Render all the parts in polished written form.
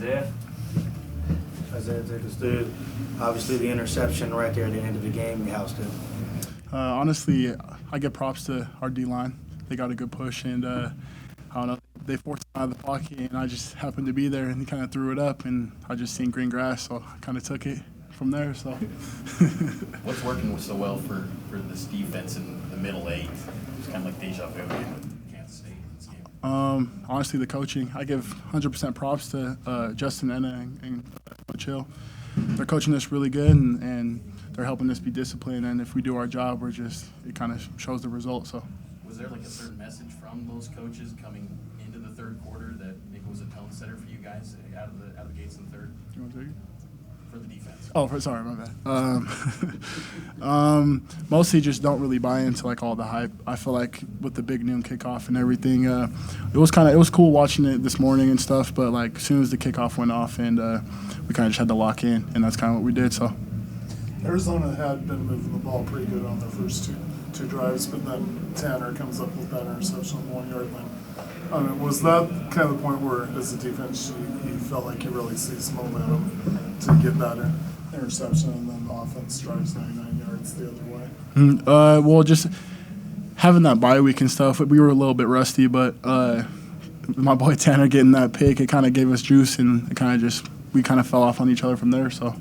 Isaiah? Isaiah take us through. Obviously, the interception right there at the end of the game, you housed it. Honestly, I give props to our D-line. They got a good push, and I don't know, they forced it out of the pocket, and I just happened to be there and kind of threw it up, and I just seen green grass, so I kind of took it from there. So, what's working so well for this defense in the middle eight? It's kind of like deja vu with Kansas State in this game. Honestly, the coaching. I give 100% props to Justin Enna and Coach Hill. They're coaching us really good, and they're helping us be disciplined. And if we do our job, it kind of shows the result. So, was there like a certain message from those coaches coming into the third quarter that maybe was a tone setter for you guys out of the gates in the third? You want to take it? For the defense. Oh, sorry, my bad. Mostly just don't really buy into like all the hype. I feel like with the big noon kickoff and everything, it was cool watching it this morning and stuff. But like as soon as the kickoff went off, and we kind of just had to lock in, and that's kind of what we did. So Arizona had been moving the ball pretty good on their first two drives, but then Tanner comes up with that interception on the 1 yard line. Was that kind of the point where, as a defense, you felt like you really see some momentum to get that interception, and then the offense drives 99 yards the other way? Well, just having that bye week and stuff, we were a little bit rusty, but my boy Tanner getting that pick, it kind of gave us juice, and we kind of fell off on each other from there. So,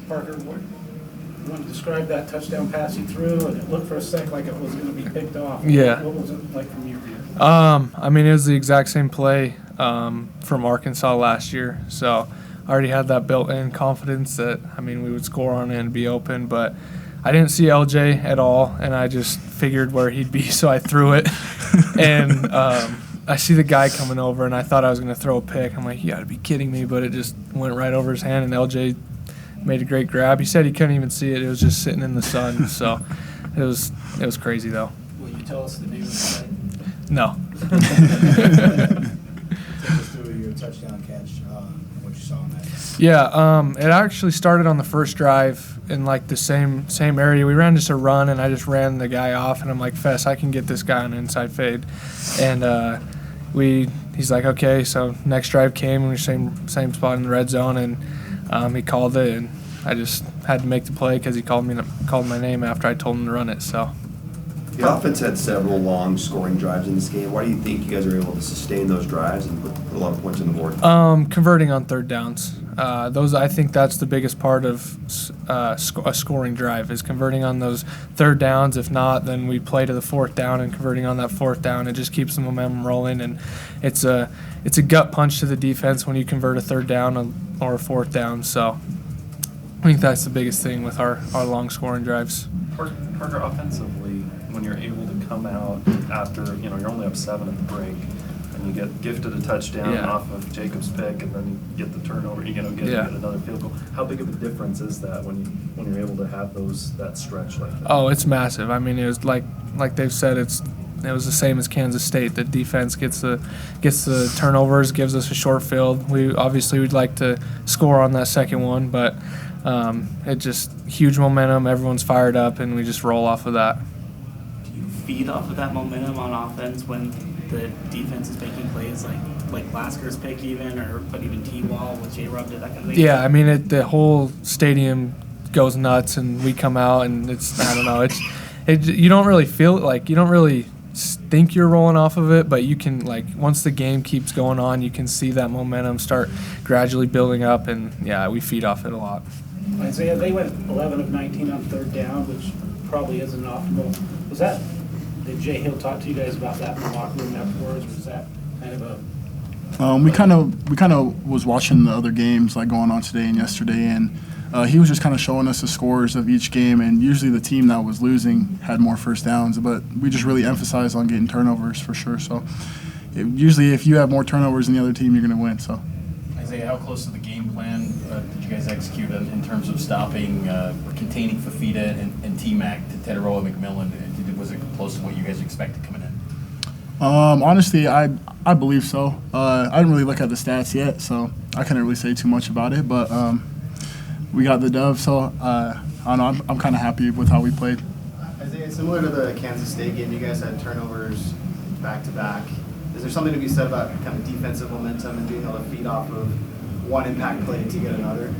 Parker, you want to describe that touchdown pass you threw, and it looked for a sec like it was going to be picked off. Yeah. What was it like from your view? I mean, it was the exact same play from Arkansas last year. So I already had that built-in confidence that, we would score on it and be open. But I didn't see LJ at all, and I just figured where he'd be, so I threw it. And I see the guy coming over, and I thought I was going to throw a pick. I'm like, you got to be kidding me. But it just went right over his hand, and LJ made a great grab. He said he couldn't even see it. It was just sitting in the sun. So it was crazy, though. Will you tell us the name of the play? No. Take us through your touchdown catch, what you saw on that. Yeah, it actually started on the first drive in like the same area. We ran just a run, and I just ran the guy off, and I'm like, Fess, I can get this guy on an inside fade. And he's like, okay. So next drive came, and we were same spot in the red zone, and he called it, and I just had to make the play because he called my name after I told him to run it. So the offense had several long scoring drives in this game. Why do you think you guys are able to sustain those drives and put a lot of points on the board? Converting on third downs. I think that's the biggest part of a scoring drive is converting on those third downs. If not, then we play to the fourth down, and converting on that fourth down, it just keeps the momentum rolling. And it's a gut punch to the defense when you convert a third down or a fourth down. So I think that's the biggest thing with our long scoring drives. Parker, offensively, when you're able to come out after, you're only up 7 at the break, and you get gifted a touchdown off of Jacob's pick, and then you get the turnover, get another field goal. How big of a difference is that when you're able to have that stretch like that? Oh, it's massive. I mean, it was like they've said, it was the same as Kansas State. The defense gets the turnovers, gives us a short field. We'd like to score on that second one, but it just huge momentum. Everyone's fired up, and we just roll off of that. Do you feed off of that momentum on offense when the defense is making plays like Glasker's pick even T-Wall with J-Rob did that kind of thing? Yeah, I mean, the whole stadium goes nuts, and we come out, and I don't know, you don't really feel it, like you don't really think you're rolling off of it, but you can, once the game keeps going on, you can see that momentum start gradually building up, and yeah, we feed off it a lot. Isaiah, they went 11 of 19 on third down, which probably isn't optimal. Did Jay Hill talk to you guys about that in the locker room afterwards, or was that kind of a... We kind of was watching the other games going on today and yesterday, and he was just kind of showing us the scores of each game, and usually the team that was losing had more first downs, but we just really emphasized on getting turnovers for sure. So usually if you have more turnovers than the other team, you're going to win. So Isaiah, how close to the game plan did you guys execute in terms of stopping or containing Fafita and T-Mac to Tetaroa McMillan? Was it close to what you guys expected coming in? Honestly, I believe so. I didn't really look at the stats yet, so I couldn't really say too much about it, but we got the dub, so I don't know, I'm kind of happy with how we played. Isaiah, similar to the Kansas State game, you guys had turnovers back-to-back. Is there something to be said about kind of defensive momentum and being able to feed off of one impact play to get another?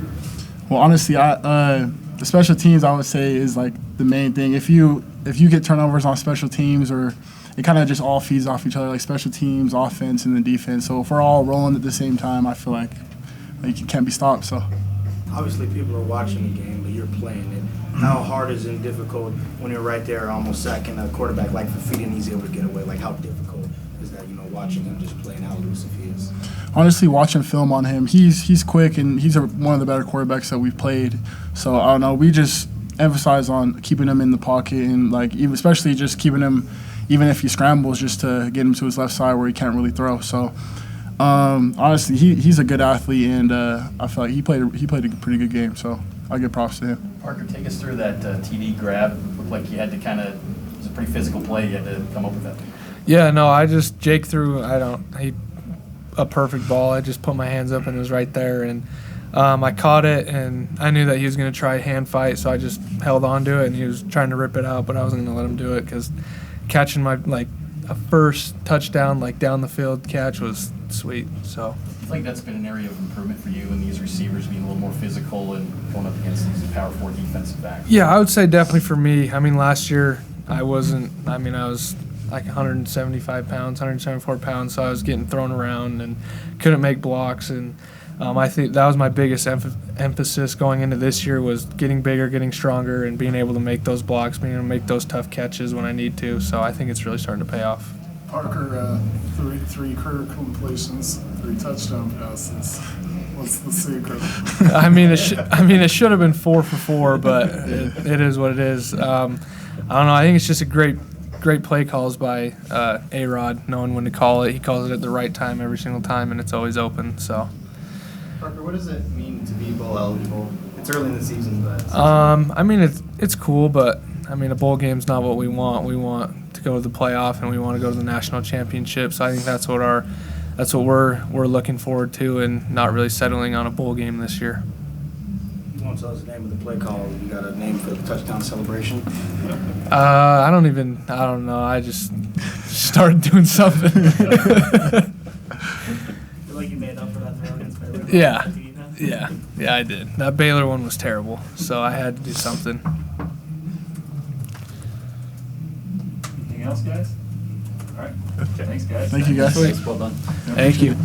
Well, honestly, the special teams I would say is like the main thing. If you get turnovers on special teams, or it kind of just all feeds off each other, like special teams, offense, and the defense. So if we're all rolling at the same time, I feel like you can't be stopped. So Obviously, people are watching the game, but you're playing it. How hard is it difficult when you're right there, almost sacking a quarterback like Fafita and he's able to get away? Like, how difficult is that? Watching him just playing how loose he is. Honestly, watching film on him, he's quick and he's one of the better quarterbacks that we've played. So I don't know. We just emphasize on keeping him in the pocket and especially just keeping him, even if he scrambles, just to get him to his left side where he can't really throw. So honestly, he's a good athlete, and I feel like he played a pretty good game. So I give props to him. Parker, take us through that TD grab. Looked like you had to it was a pretty physical play. You had to come up with that. Yeah, no, Jake threw a perfect ball. I just put my hands up and it was right there, and I caught it, and I knew that he was going to try hand fight, so I just held on to it, and he was trying to rip it out, but I wasn't going to let him do it because catching a first touchdown down the field catch was sweet. So I think that's been an area of improvement for you and these receivers being a little more physical and going up against these power 4 defensive backs. Yeah, I would say definitely for me. I mean, last year I was like 175 pounds, 174 pounds, so I was getting thrown around and couldn't make blocks. And I think that was my biggest emphasis going into this year, was getting bigger, getting stronger, and being able to make those blocks, being able to make those tough catches when I need to. So I think it's really starting to pay off. Parker, three career completions, 3 touchdown passes. What's the secret? I mean, it should have been 4 for 4, but it is what it is. I don't know. I think it's just a great play calls by A-Rod, knowing when to call it. He calls it at the right time every single time, and it's always open. So, Parker, what does it mean to be bowl eligible? It's early in the season, but I mean, it's cool, but I mean, a bowl game's not what we want. We want to go to the playoff, and we want to go to the national championship. So I think that's what we're looking forward to, and not really settling on a bowl game this year. You want to tell us the name of the play call? You got a name for the touchdown celebration? I don't know. I just started doing something. Feel like you made up for that throw against Baylor? Yeah, I did. That Baylor one was terrible, so I had to do something. Anything else, guys? All right. Thanks, guys. Thank you, guys. Thanks. Well done. Thank you.